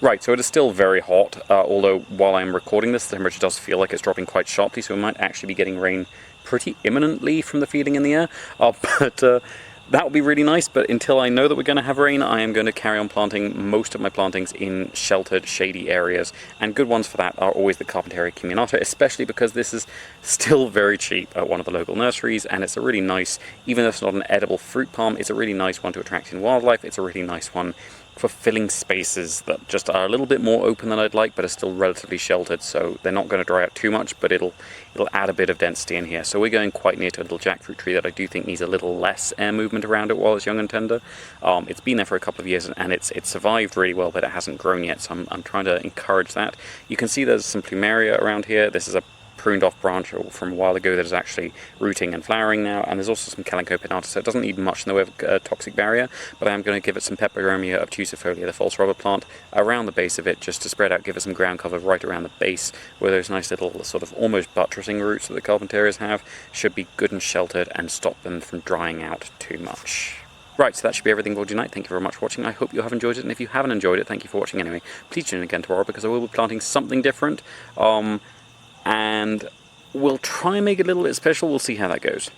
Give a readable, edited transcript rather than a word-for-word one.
Right, so it is still very hot, although while I'm recording this, the temperature does feel like it's dropping quite sharply, so we might actually be getting rain pretty imminently from the feeding in the air. But that would be really nice, but until I know that we're going to have rain, I am going to carry on planting most of my plantings in sheltered, shady areas, and good ones for that are always the Carpentaria cuminata, especially because this is still very cheap at one of the local nurseries, and it's a really nice, even though it's not an edible fruit palm, it's a really nice one to attract in wildlife. It's a really nice one for filling spaces that just are a little bit more open than I'd like, but are still relatively sheltered, so they're not going to dry out too much, but it'll add a bit of density in here. So we're going quite near to a little jackfruit tree that I do think needs a little less air movement around it while it's young and tender. It's been there for a couple of years, and it's survived really well, but it hasn't grown yet, so I'm trying to encourage that. You can see there's some plumeria around here. This is a pruned off branch from a while ago that is actually rooting and flowering now, and there's also some Calico pinnata, so it doesn't need much in the way of a toxic barrier, but I am going to give it some peperomia obtusifolia, the false rubber plant, around the base of it, just to spread out, give it some ground cover right around the base, where those nice little sort of almost buttressing roots that the Carpenterias have should be good and sheltered and stop them from drying out too much. Right, so that should be everything for tonight. Thank you very much for watching. I hope you have enjoyed it, and if you haven't enjoyed it, thank you for watching anyway. Please tune in again tomorrow, because I will be planting something different. And we'll try and make it a little bit special. We'll see how that goes.